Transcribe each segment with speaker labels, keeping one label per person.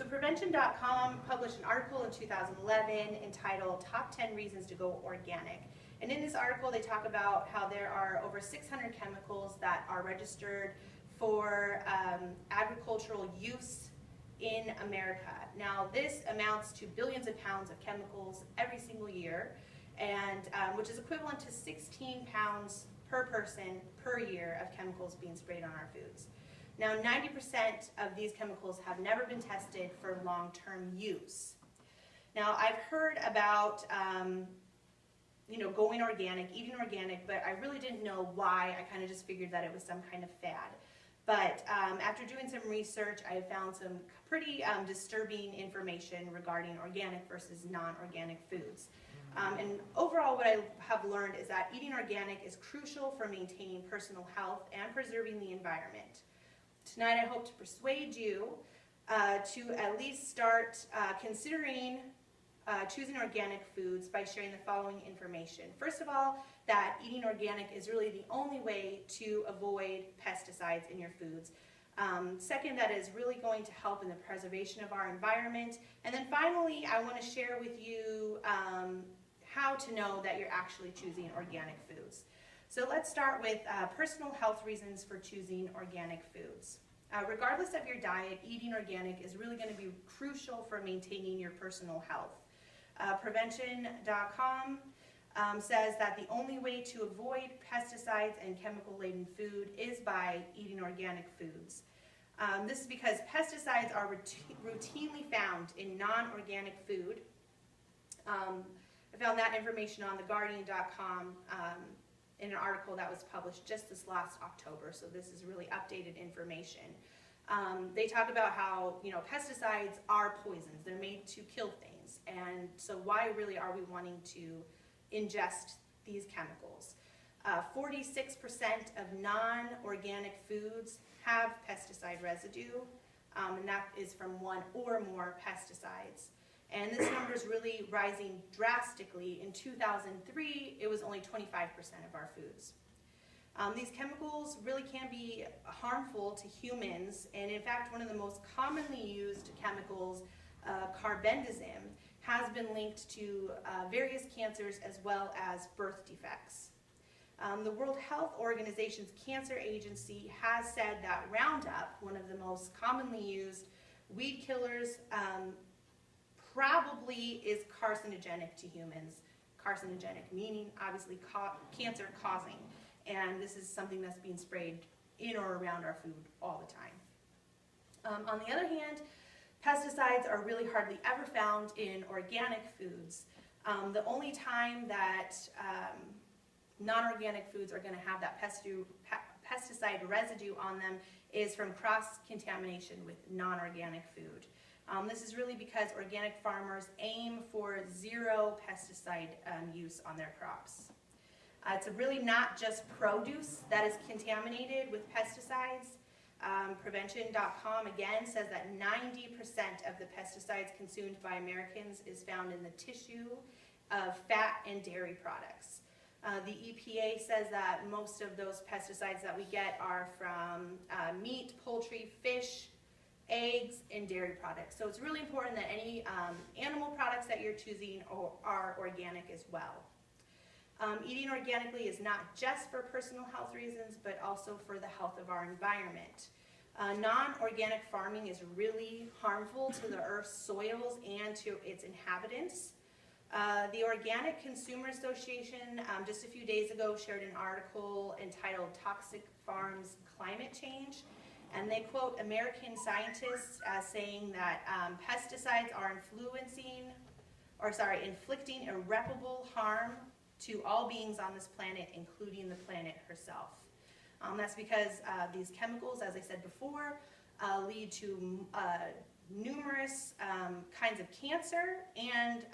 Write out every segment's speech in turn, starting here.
Speaker 1: So Prevention.com published an article in 2011 entitled Top 10 Reasons to Go Organic. And in this article they talk about how there are over 600 chemicals that are registered for agricultural use in America. Now this amounts to billions of pounds of chemicals every single year, and which is equivalent to 16 pounds per person per year of chemicals being sprayed on our foods. Now 90% of these chemicals have never been tested for long-term use. Now I've heard about going organic, eating organic, but I really didn't know why. I kind of just figured that it was some kind of fad. But after doing some research, I found some pretty disturbing information regarding organic versus non-organic foods. And overall what I have learned is that eating organic is crucial for maintaining personal health and preserving the environment. Tonight I hope to persuade you to at least start considering choosing organic foods by sharing the following information. First of all, that eating organic is really the only way to avoid pesticides in your foods. Second, that is really going to help in the preservation of our environment. And then finally, I want to share with you how to know that you're actually choosing organic foods. So let's start with personal health reasons for choosing organic foods. Regardless of your diet, eating organic is really going to be crucial for maintaining your personal health. Prevention.com says that the only way to avoid pesticides and chemical-laden food is by eating organic foods. This is because pesticides are routinely found in non-organic food. I found that information on theguardian.com in an article that was published just this last October, so this is really updated information. They talk about how pesticides are poisons. They're made to kill things, and so why really are we wanting to ingest these chemicals? 46% of non-organic foods have pesticide residue, and that is from one or more pesticides. And this number is really rising drastically. In 2003, it was only 25% of our foods. These chemicals really can be harmful to humans, and in fact, one of the most commonly used chemicals, carbendazim, has been linked to various cancers as well as birth defects. The World Health Organization's Cancer Agency has said that Roundup, one of the most commonly used weed killers, probably is carcinogenic to humans. Carcinogenic meaning obviously cancer causing, and this is something that's being sprayed in or around our food all the time. On the other hand, pesticides are really hardly ever found in organic foods. The only time that non-organic foods are going to have that pesticide residue on them is from cross-contamination with non-organic food. This is really because organic farmers aim for zero pesticide use on their crops. It's really not just produce that is contaminated with pesticides. Prevention.com again says that 90% of the pesticides consumed by Americans is found in the tissue of fat and dairy products. The EPA says that most of those pesticides that we get are from meat, poultry, fish, eggs, and dairy products. So it's really important that any animal products that you're choosing are organic as well. Eating organically is not just for personal health reasons, but also for the health of our environment. Non-organic farming is really harmful to the Earth's soils and to its inhabitants. The Organic Consumer Association just a few days ago shared an article entitled Toxic Farms Climate Change, and they quote American scientists as saying that pesticides are inflicting irreparable harm to all beings on this planet, including the planet herself. That's because these chemicals, as I said before, lead to numerous kinds of cancer, and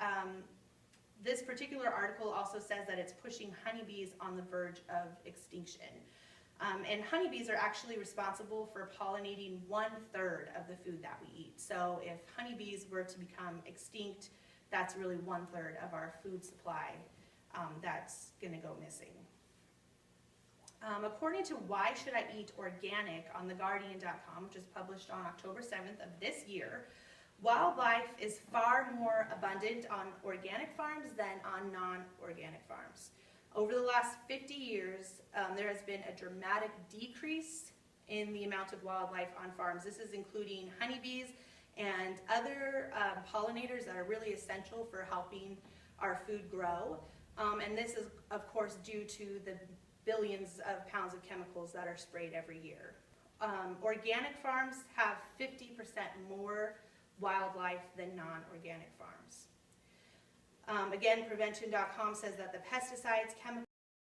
Speaker 1: this particular article also says that it's pushing honeybees on the verge of extinction. And honeybees are actually responsible for pollinating 1/3 of the food that we eat. So if honeybees were to become extinct, that's really 1/3 of our food supply that's going to go missing. According to Why Should I Eat Organic on theguardian.com, which was published on October 7th of this year, Wildlife is far more abundant on organic farms than on non-organic farms. Over the last 50 years, there has been a dramatic decrease in the amount of wildlife on farms. This is including honeybees and other pollinators that are really essential for helping our food grow. And this is, of course, due to the billions of pounds of chemicals that are sprayed every year. Organic farms have 50% more wildlife than non-organic farms. Again, prevention.com says that the pesticides, chemicals,